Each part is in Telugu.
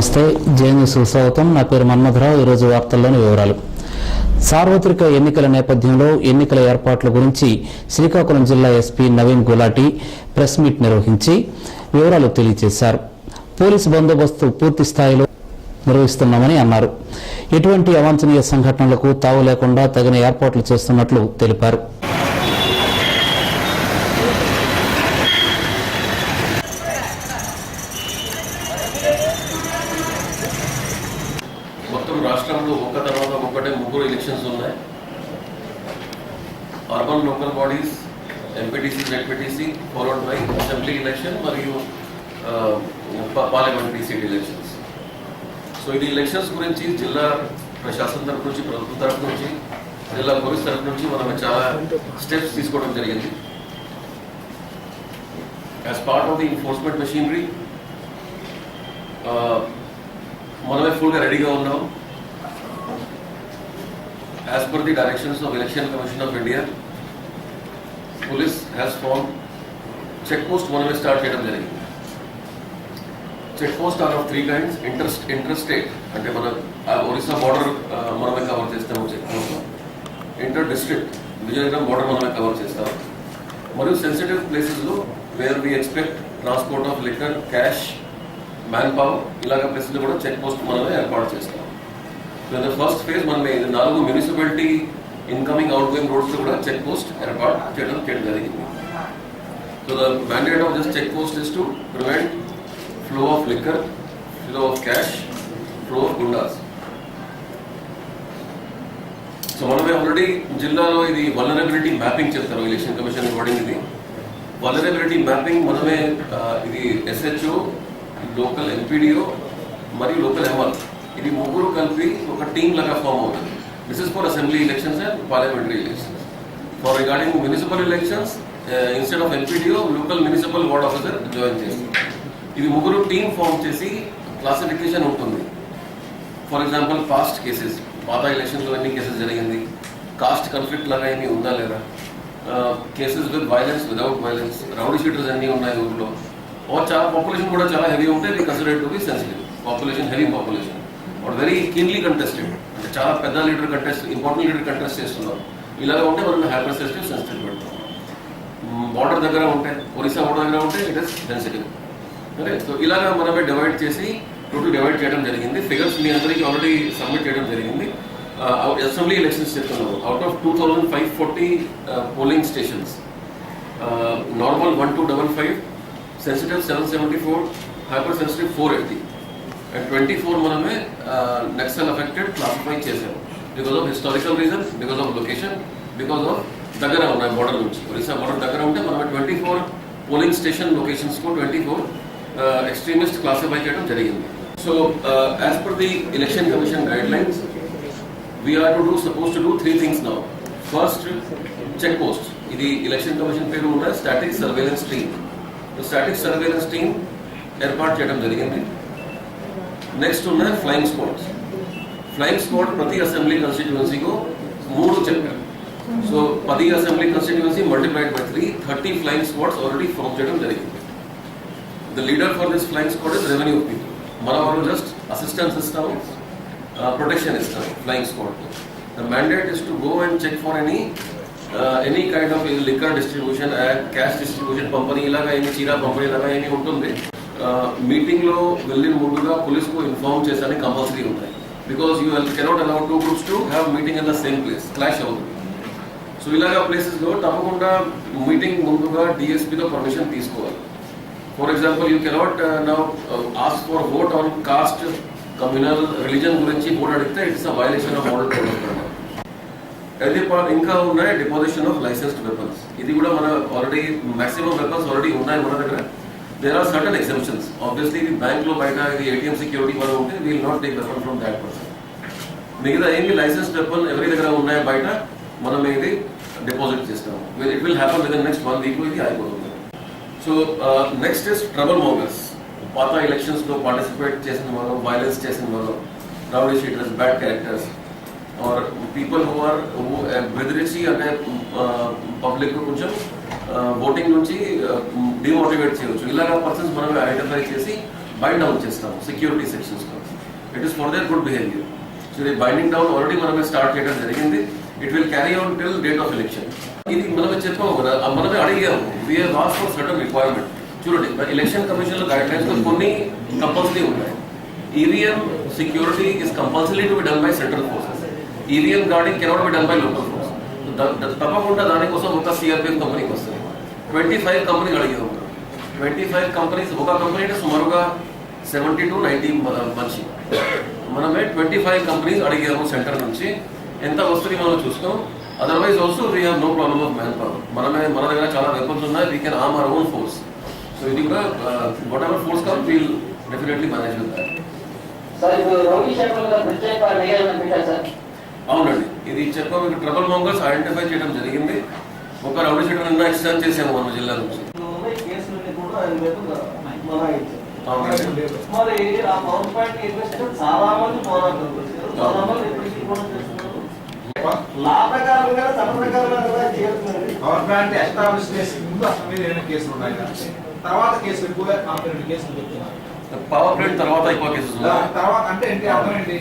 నమస్తే, జేఎన్యూస్ స్వాగతం. నా పేరు మన్మథరావు. ఈరోజు వార్తల్లోని వివరాలు. సార్వత్రిక ఎన్నికల నేపథ్యంలో ఎన్నికల ఏర్పాట్ల గురించి శ్రీకాకుళం జిల్లా SP Naveen Gulati press meet నిర్వహించి వివరాలు తెలియజేశారు. పోలీసు బందోబస్తు పూర్తి స్థాయిలో నిర్వహిస్తున్నామని అన్నారు. ఎటువంటి అవాంఛనీయ సంఘటనలకు తావు లేకుండా తగిన ఏర్పాట్లు చేస్తున్నట్లు తెలిపారు. రాష్ట్రంలో ఒక్క తర్వాత ఒక్కటే ముగ్గురు ఎలక్షన్స్ ఉన్నాయి. Urban local bodies, MPTC, ZPTC, followed by assembly election మరియు పార్లమెంటరీ సీట్ ఎలక్షన్స్. సో ఇది ఎలక్షన్స్ గురించి జిల్లా ప్రశాసన తరఫు నుంచి, ప్రభుత్వం తరఫు నుంచి, జిల్లా పోలీస్ తరఫు నుంచి మనం చాలా స్టెప్స్ తీసుకోవడం జరిగింది. As part of the enforcement machinery మనమే ఫుల్గా రెడీగా ఉన్నాం. As per the directions of Election Commission of India, police has formed check post maname start cheyadam jarigindi. Check post are of three kinds: interstate ante mana Orissa border maname cover chestamu check post, inter district Vijayanagar border maname cover chestamu, mariyu sensitive places lo where we expect transport of liquor, cash, manpower ilaga places lo kuda check post maname ఏర్పాటు చేస్తాం. So in the first phase మనమే 4 municipality incoming outgoing roads లో కూడా చెక్ పోస్ట్ ఏర్పాటు చేయడం జరిగింది. So the mandate of this check post is to prevent flow of liquor, flow of cash, flow of gundas. So మనమే ఆల్రెడీ జిల్లాలో ఇది వల్నరబిలిటీ మ్యాపింగ్ చేస్తారు ఎలక్షన్ కమిషన్ అకార్డింగ్. ఇది వల్నరబిలిటీ మ్యాపింగ్ మనమే ఇది SHO, లోకల్ ఎంపీడీఓ మరియు లోకల్ ఎంఆర్ ఇది ముగ్గురు కలిపి ఒక టీమ్ లాగా ఫామ్ అవుతుంది. This is for assembly elections and parliamentary elections. For regarding municipal elections instead of MPDO local municipal ward officer join చేస్తుంది. ఇది ముగ్గురు టీమ్ ఫామ్ చేసి క్లాసిఫికేషన్ ఉంటుంది. ఫర్ ఎగ్జాంపుల్ పాస్ట్ కేసెస్, పాత ఎలక్షన్లో ఎన్ని కేసెస్ జరిగింది, కాస్ట్ కాన్ఫ్లిక్ట్ లాగా ఏమి ఉందా లేదా, cases with violence, without violence, rowdy sheeters అన్నీ ఉన్నాయి ఊళ్ళో, చాలా పాపులేషన్ కూడా చాలా హెవీ ఉంటే we consider to be sensitive population, heavy population are very keenly contested, అంటే చాలా పెద్ద leader contest, important leader contest చేస్తున్నారు. ఇలాగా ఉంటే మనం హైపర్ సెన్సిటివ్ సెన్సిటివ్ పెడతాం. బార్డర్ దగ్గర ఉంటే, ఒరిస్సా బార్డర్ దగ్గర ఉంటే it is sensitive. Okay, so ఇలాగా మనమే డివైడ్ చేసి టోటల్ డివైడ్ చేయడం జరిగింది. ఫిగర్స్ మీ అందరికీ ఆల్రెడీ సబ్మిట్ చేయడం జరిగింది. అసెంబ్లీ ఎలక్షన్స్ చెప్తున్నాము. Out of 2540 polling stations, normal 1255, sensitive 774, hyper sensitive 480 and 24 మనమే నక్సల్ అఫెక్టెడ్ క్లాసిఫై చేశారు. Because of historical reason, because of location, because of దగ్గర ఉన్నాయి బార్డర్ నుంచి. ఒరిస్సా బార్డర్ దగ్గర ఉంటే మనమే 24 పోలింగ్ స్టేషన్ లొకేషన్స్కు 24 ఎక్స్ట్రీమిస్ట్ క్లాసిఫై చేయడం జరిగింది. So as per the election commission guide lines we are supposed to do 3 things now. First, check post. ఇది ఎలక్షన్ కమిషన్ పేరు ఉన్న static surveillance team. Static surveillance team ఏర్పాటు చేయడం జరిగింది. నెక్స్ట్ ఉన్న ఫ్లయింగ్ స్క్వాడ్స్. ఫ్లయింగ్ స్క్వాడ్ ప్రతి అసెంబ్లీ కాన్స్టిట్యుయెన్సీకు 3 చెప్పారు. So 10 assembly constituency multiplied by 3, 30 flying squads already form చేయడం జరిగింది. The leader for this flying squad is revenue people. మన వాళ్ళు జస్ట్ అసిస్టెన్స్ ఇస్తాము, ప్రొటెక్షన్ ఇస్తారు flying squad. The mandate is to go and check for any kind of liquor distribution, cash distribution, పంపిణీ ఇలాగా ఏమి, చీరా పంపిణీ ఇలాగా ఏమి ఉంటుంది. మీటింగ్ లో వెళ్ళిన ముందుగా పోలీస్ కు ఇన్ఫార్మ్ చేసానికి కంపల్సరీ ఉంటాయి. Because you cannot allow 2 groups to have meeting in the same place, clash అవుతుంది. సో ఇలాగా ప్లేసెస్ లో తప్పకుండా మీటింగ్ ముందుగా డిఎస్పీతో పర్మిషన్ తీసుకోవాలి. For example, you cannot now ask for vote on cost, communal, religion గురించి ఓట్ అడిగితే it's a violation of model code of conduct. ఇంకా ఉన్నాయి డిపాజిషన్ ఆఫ్ లైసెన్స్డ్ వెపన్స్. ఇది కూడా మన ఆల్రెడీ మాక్సిమం వెపన్స్ ఆల్రెడీ ఉన్నాయి మన దగ్గర. There are certain exemptions. Obviously, the bank lo baita the ATM security vara unte, we will not take weapon from that person. Migida any licensed weapon every దగ్గర ఉన్నాయి బయట మనం ఇది డిపాజిట్ చేస్తాం. It will happen within next 1 week ఇది అయిపోతుంది. So next is trouble mongers. పాత ఎలక్షన్స్ లో పార్టిసిపేట్ చేసిన వాళ్ళు, వైలెన్స్ చేసిన వాళ్ళు, rowdy sheeters, bad characters are people who బెదిరించి అంటే పబ్లిక్ కొంచెం ఓటింగ్ నుంచి డిమోటివేట్ చేయవచ్చు. ఇలాగా పర్సన్స్ మనం ఐడెంటిఫై చేసి బైండ్ డౌన్ చేస్తాము సెక్యూరిటీ సెక్షన్స్ లో. It is for their good behaviour. So ఇది బైండింగ్ డౌన్ ఆల్రెడీ మనమే స్టార్ట్ చేయడం జరిగింది. It will carry on till date of election. ఇది మనమే చెప్పాము కదా, మనమే అడిగాము. We have asked for certain requirement. చూడండి, ఎలక్షన్ కమిషన్ లో గైడ్ లైన్స్ లో కొన్ని కంపల్సరీ ఉన్నాయి. EVM security is compulsory to be done by central forces. EVM guarding cannot be done by local force. తప్పకుండా దానికోసం ఒక సిఆర్పిఎఫ్ కంపెనీకి వస్తుంది. 25 కంపెనీలు అడిగాము. 25 కంపెనీస్, ఒక కంపెనీ అంటే సుమారుగా 70 to 90 మనిషి. మనమే 25 కంపెనీస్ అడిగాము సెంటర్ నుంచి. ఎంత వస్తుంది మనం చూస్తాం. Otherwise also we have no problem of man power. మన దగ్గర చాలా వెపన్స్ ఉన్నాయి. We can arm our own force. So ఇది కూడా whatever force come will definitely manage with that. అవునండి, ఇది చెప్ప మీకు ట్రబుల్ మోంగర్స్ ఐడెంటిఫై చేయడం జరిగింది. ఒక రౌడీ షీటర్ నిన్న ఎక్స్టెండ్ చేసాము మన జిల్లా నుంచి. మరి ఆ పవర్ పాయింట్ ఇన్వెస్టర్ చాలా మంది పోరాటం చేశారు. చాలా మంది ఎప్పటికీ కూడా చేస్తున్నారు. లాభకరంగా సమర్థకరంగా చేస్తున్నారు. పవర్ ప్లాంట్ ఎస్టాబ్లిష్ చేసి ముందు అసలు మీద ఏమైనా కేసులు ఉన్నాయి, తర్వాత కేసులు ఎక్కువ కాంపిటేటివ్ కేసులు చెప్తున్నారు. పవర్ ప్లాంట్ తర్వాత ఎక్కువ కేసెస్ తర్వాత అంటే ఏంటి అర్థం ఏంటి?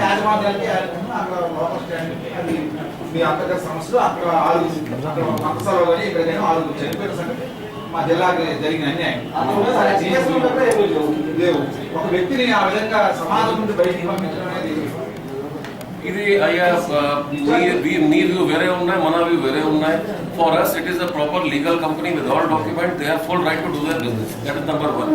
యాజమాన్యానికి అక్కడ లోపల స్టాండ్ అది మీ అంతర్గత సమస్యలు అక్కడ 6 అక్కడ మంతసాలో కానీ ఎక్కడికైనా 6 చనిపోయిన సంగతి మా జిల్లాకి జరిగిన అన్యాయం. లేవు. ఒక వ్యక్తిని ఆ విధంగా సమాజం నుండి బయటికి పంపించడం అనేది ఇది అయ్యా మీ వ్యూ వేరే ఉన్నాయి, మన వ్యూ వేరే ఉన్నాయి. For us it is the proper legal company with all document. They have full right to do their business. That is number 1.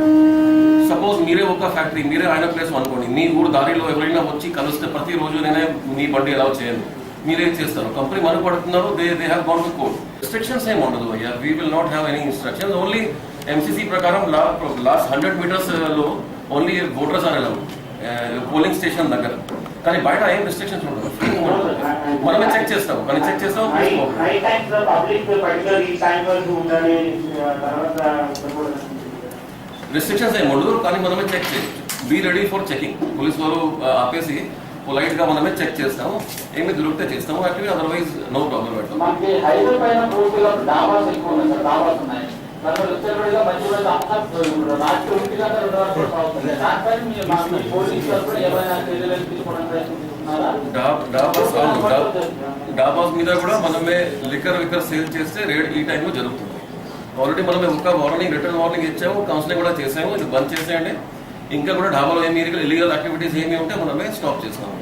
Suppose మీరే ఒక ఫ్యాక్టరీ, మీరే ఆయన ప్లేస్ అనుకోండి. మీ ఊరు దారిలో ఎవరైనా వచ్చి కలిస్తే ప్రతిరోజు నేనే మీ బండి ఎలా చేయను, మీరే చేస్తారు. కంపెనీ మనకు పడుతున్నారు. They have gone to court. Restrictions ఏమి ఉండదు అయ్యా. We will not have any instructions. Only MCC ప్రకారం లాస్ట్ 100 meters లో only voters are allowed polling station దగ్గర. కానీ బయట ఏం రిస్ట్రిక్షన్స్ ఉండదు. మనమే చెక్ చేస్తాం. కానీ చెక్ చేస్తాం. రిస్ట్రిక్షన్స్ ఏమి ఉండదు. కానీ మనమే చెక్ చేయొచ్చు. Be ready for checking. Police వాళ్ళు ఆపేసి పొలైట్ గా మనమే చెక్ చేస్తాము. ఏమి దొరికితే చేస్తాము. యాక్చువల్లీ అదర్వైజ్ నో ప్రాబ్లం పెడతాం. డాబాస్ మీద కూడా మనమే లిక్కర్ సేల్ చేస్తే రేట్ ఈ టైంలో జరుగుతుంది. ఆల్రెడీ మనమే ఒక వార్నింగ్, రిటర్న్ వార్నింగ్ ఇచ్చాము. కౌన్సిలింగ్ కూడా చేసాము. ఇది బంద్ చేసేయండి. ఇంకా కూడా డాబాలో ఏమి ఇల్లీగల్ యాక్టివిటీస్ ఏమి ఉంటే మనమే స్టాప్ చేస్తాము.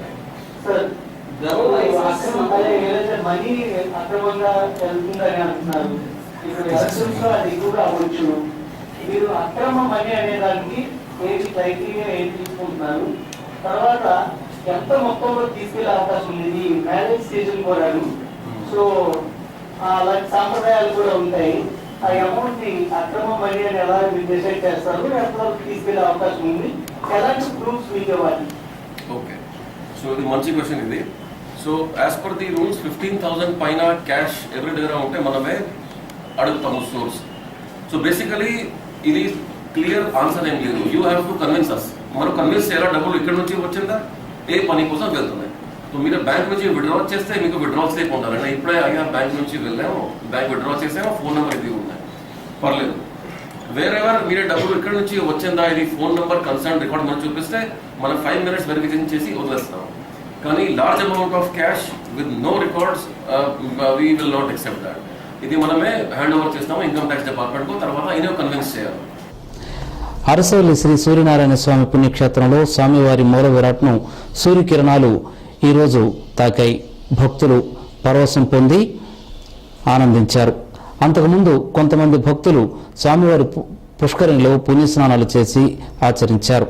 మనీ అక్రమంగా వెళ్తుందని అంటున్నారు. అది కూడా అవ్వచ్చు. మీరు అక్రమ మనీ అనే దానికి ఏంటి క్రైటీరియా ఏంటి తీసుకుంటున్నారు? తర్వాత ఎంత మొత్తంలో తీసుకెళ్లే అవకాశం ఉంది? మ్యారేజ్ స్టేషన్ కోరారు. సో అలాంటి సాంప్రదాయాలు కూడా ఉంటాయి. ఆ అమౌంట్ ని అక్రమ మనీ అని ఎలా డిసైడ్ చేస్తారు? ఎంతవరకు తీసుకెళ్లే అవకాశం ఉంది? ఎలాంటి ప్రూఫ్స్ మీకు ఇవ్వాలి? ఓకే, సో ఇది మంచి క్వశ్చన్ ఇది. So as per the rules 15,000 పైన క్యాష్ ఎవరి దగ్గర ఉంటే మనమే అడుగుతాము సోర్స్. సో బేసికలీ ఇది క్లియర్ ఆన్సర్ ఏం లేదు. యూ హ్యావ్ టు కన్విన్స్ అస్. మనం కన్విన్స్ చేయాలా డబ్బులు ఇక్కడ నుంచి వచ్చిందా, ఏ పని కోసం వెళ్తున్నాయి. సో మీరు బ్యాంక్ నుంచి విత్డ్రా చేస్తే మీకు విత్డ్రా స్లిప్ ఉండాలండి. ఇప్పుడే అయ్యా బ్యాంక్ నుంచి వెళ్ళాము, బ్యాంక్ విత్డ్రా చేసాము, ఫోన్ నెంబర్ ఇది ఉన్నాయి, పర్లేదు. వేరెవర్ మీరే డబ్బులు ఇక్కడ నుంచి వచ్చిందా, ఇది ఫోన్ నెంబర్ కన్సర్న్ రికార్డ్ మనం చూపిస్తే మనం 5 minutes వెరిఫికేషన్ చేసి వదిలేస్తాం. కానీ large amount of cash with no records we will not accept that. ఇది మనమే హ్యాండ్ ఓవర్ చేస్తాము ఇన్కమ్ ట్యాక్స్ డిపార్ట్మెంట్కు. తర్వాత అయినా కన్విన్స్ చేయాలి. అరసవల్లి శ్రీ సూర్యనారాయణ స్వామి పుణ్యక్షేత్రంలో స్వామివారి మూల విరాట్ను సూర్యకిరణాలు ఈరోజు తాకాయి. భక్తులు పరవశం పొంది ఆనందించారు. అంతకుముందు కొంతమంది భక్తులు స్వామివారి పుష్కరిణిలో పుణ్యస్నానాలు చేసి ఆచరించారు.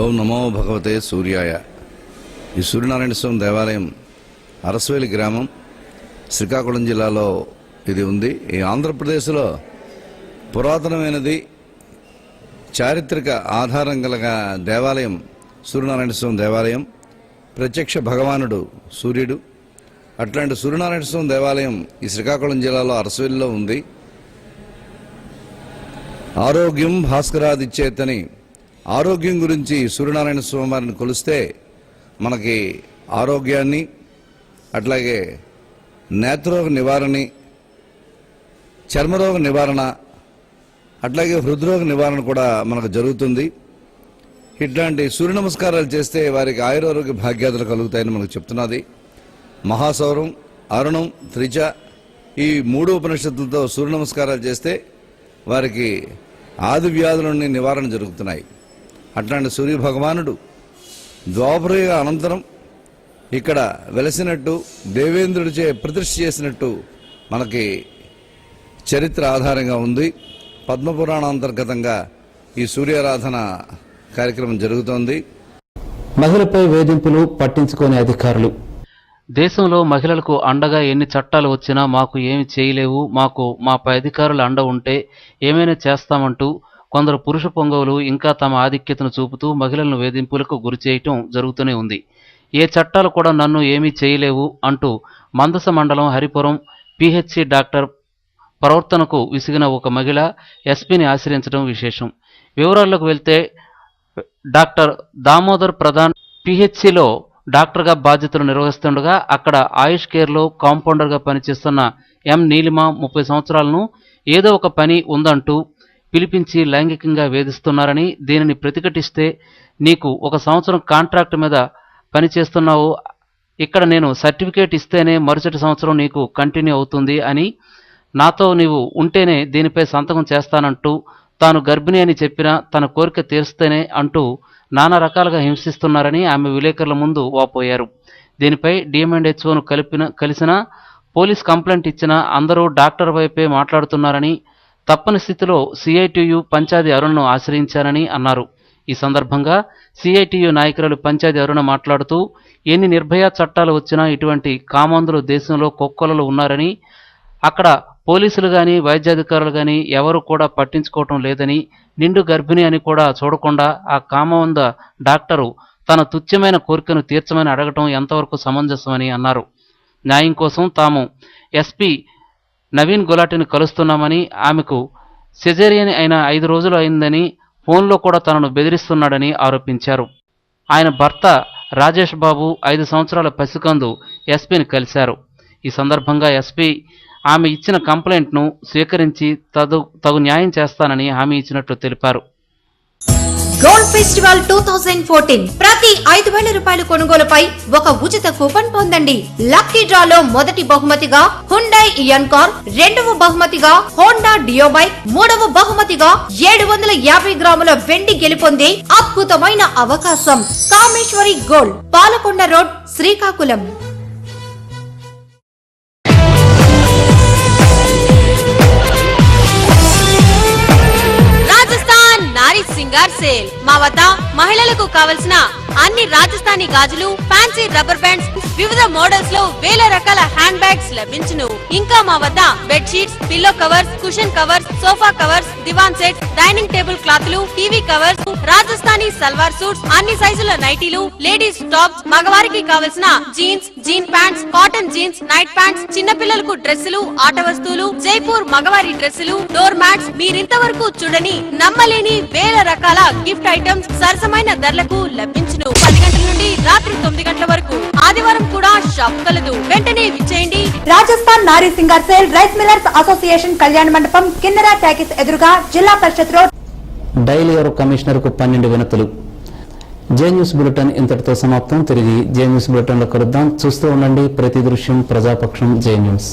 ఓం నమో భగవతే సూర్యాయ. ఈ సూర్యనారాయణ స్వామి దేవాలయం అరసవేలి గ్రామం, శ్రీకాకుళం జిల్లాలో ఇది ఉంది. ఈ ఆంధ్రప్రదేశ్లో పురాతనమైనది, చారిత్రక ఆధారం గల దేవాలయం సూర్యనారాయణ స్వామి దేవాలయం. ప్రత్యక్ష భగవానుడు సూర్యుడు. అట్లాంటి సూర్యనారాయణ స్వామి దేవాలయం ఈ శ్రీకాకుళం జిల్లాలో అరసవెల్లిలో ఉంది. ఆరోగ్యం భాస్కరాదిచ్చేతని ఆరోగ్యం గురించి సూర్యనారాయణ స్వామి వారిని కొలిస్తే మనకి ఆరోగ్యాన్ని, అట్లాగే నేత్రరోగ నివారణ, చర్మరోగ నివారణ, అట్లాగే హృద్రోగ నివారణ కూడా మనకు జరుగుతుంది. ఇట్లాంటి సూర్య నమస్కారాలు చేస్తే వారికి ఆయురారోగ్య భాగ్యాదులు కలుగుతాయని మనకు చెప్తున్నది. మహాసౌరం, అరుణం, త్రిజ ఈ 3 ఉపనిషత్తులతో సూర్య నమస్కారాలు చేస్తే వారికి ఆది వ్యాధుల నుండి నివారణ జరుగుతున్నాయి. అట్లాంటి సూర్య భగవానుడు ద్వాపరయుగ అనంతరం ఇక్కడ వెలసినట్టు, దేవేంద్రుడిచే ప్రతిష్ఠ చేసినట్టు మనకి చరిత్ర ఆధారంగా ఉంది. పద్మపురాణాంతర్గతంగా ఈ సూర్యారాధన కార్యక్రమం జరుగుతోంది. మహిళపై వేధింపులు పట్టించుకోని అధికారులు. దేశంలో మహిళలకు అండగా ఎన్ని చట్టాలు వచ్చినా మాకు ఏమి చేయలేవు, మాకు మా పై అధికారుల అండ ఉంటే ఏమైనా చేస్తామంటూ కొందరు పురుష పొంగవులు ఇంకా తమ ఆధిక్యతను చూపుతూ మహిళలను వేధింపులకు గురి చేయటం జరుగుతూనే ఉంది. ఏ చట్టాలు కూడా నన్ను ఏమీ చేయలేవు అంటూ మందస మండలం హరిపురం పిహెచ్సి డాక్టర్ ప్రవర్తనకు విసిగిన ఒక మహిళ ఎస్పీని ఆశ్రయించడం విశేషం. వివరాల్లోకి వెళ్తే డాక్టర్ దామోదర్ ప్రధాన్ పిహెచ్సిలో డాక్టర్గా బాధ్యతలు నిర్వహిస్తుండగా అక్కడ ఆయుష్ కేర్లో కాంపౌండర్గా పనిచేస్తున్న ఎం నీలిమ 30 సంవత్సరాలను ఏదో ఒక పని ఉందంటూ పిలిపించి లైంగికంగా వేధిస్తున్నారని, దీనిని ప్రతిఘటిస్తే నీకు 1 సంవత్సరం కాంట్రాక్ట్ మీద పనిచేస్తున్నావు, ఇక్కడ నేను సర్టిఫికేట్ ఇస్తేనే మరుసటి సంవత్సరం నీకు కంటిన్యూ అవుతుంది అని, నాతో నీవు ఉంటేనే దీనిపై సంతకం చేస్తానంటూ, తాను గర్భిణి అని చెప్పినా తన కోరిక తీరుస్తేనే అంటూ నానా రకాలుగా హింసిస్తున్నారని ఆమె విలేకరుల ముందు వాపోయారు. దీనిపై డిఎంఎండ్హెచ్ఓను కలిసినా, పోలీస్ కంప్లైంట్ ఇచ్చినా అందరూ డాక్టర్ వైపే మాట్లాడుతున్నారని, తప్పని స్థితిలో సిఐటియు పంచాది అరుణ్ను ఆశ్రయించారని అన్నారు. ఈ సందర్భంగా సిఐటియు నాయకురాలు పంచాది అరుణ మాట్లాడుతూ, ఎన్ని నిర్భయ చట్టాలు వచ్చినా ఇటువంటి కామందులు దేశంలో కొక్కొలలు ఉన్నారని, అక్కడ పోలీసులు కానీ వైద్యాధికారులు కానీ ఎవరు కూడా పట్టించుకోవటం లేదని, నిండు గర్భిణి అని కూడా చూడకుండా ఆ కామవంద డాక్టరు తన తుచ్చమైన కోరికను తీర్చమని అడగటం ఎంతవరకు సమంజసమని అన్నారు. న్యాయం కోసం తాము ఎస్పీ నవీన్ గులాటిని కలుస్తున్నామని, ఆమెకు సిజేరియన్ అయిన 5 రోజులు అయిందని, ఫోన్లో కూడా తనను బెదిరిస్తున్నాడని ఆరోపించారు. ఆయన భర్త రాజేష్ బాబు 5 సంవత్సరాల పసికందు ఎస్పీని కలిశారు. ఈ సందర్భంగా ఎస్పీ ఆమె ఇచ్చిన కంప్లైంట్ను స్వీకరించి తగు న్యాయం చేస్తానని హామీ ఇచ్చినట్లు తెలిపారు. గోల్డ్ ఫెస్టివల్ 2014 ప్రతి 5,000 రూపాయల కొనుగోలుపై ఒక ఉచిత కూపన్ పొందండి. లక్కీ డ్రాలో మొదటి బహుమతిగా హుండై ఇయాన్కార్, రెండవ బహుమతిగా హోండా డియో బైక్, మూడవ బహుమతిగా 750 గ్రాముల వెండి గెలుపొందే అద్భుతమైన అవకాశం. Kameshwari gold, Palakonda road, Srikakulam. Singar sale మా వద్ద మహిళలకు కావలసిన అన్ని రాజస్థానీ గాజులు, ఫ్యాన్సీ రబ్బర్ బ్యాండ్స్, వివిధ మోడల్స్ లో వేల రకాల హ్యాండ్ బ్యాగ్స్ లభించును. ఇంకా మా వద్ద bed sheets, pillow covers, cushion covers, sofa covers, divan sets, dining table క్లాత్లు, TV covers, Rajasthani salwar suits, అన్ని సైజుల నైటీలు, లేడీస్ టాప్స్, మగవారికి కావలసిన jeans, jean pants, cotton jeans, night pants, చిన్నపిల్లలకు డ్రెస్సులు, ఆట వస్తువులు, జైపూర్ మగవారి డ్రెస్సులు, డోర్ మ్యాట్స్, మీరింతవరకు చూడని నమ్మలేని వేల రకాల గిఫ్ట్ ఐటమ్స్ సరసమైన ధరలకు లభించును. 10 గంటల నుండి రాత్రి 9 గంటల వరకు. ఆదివారం కూడా షాప్ కలదు. వెంటనే విచ్చేయండి. రాజస్థాన్ నారీ Singar sale, rice millers association, కళ్యాణ మండపం, కిన్నెరా టాకీస్ ఎదురుగా, జిల్లా పరిషత్ రోడ్. డైలీ కమిషనర్ కు 12 వినతులు. జే న్యూస్ బులెటిన్ ఇంతటితో సమాప్తం. తిరిగి జే న్యూస్ బులెటిన్ లో కలుద్దాం. చూస్తూ ఉండండి ప్రతి దృశ్యం ప్రజాపక్షం జే న్యూస్.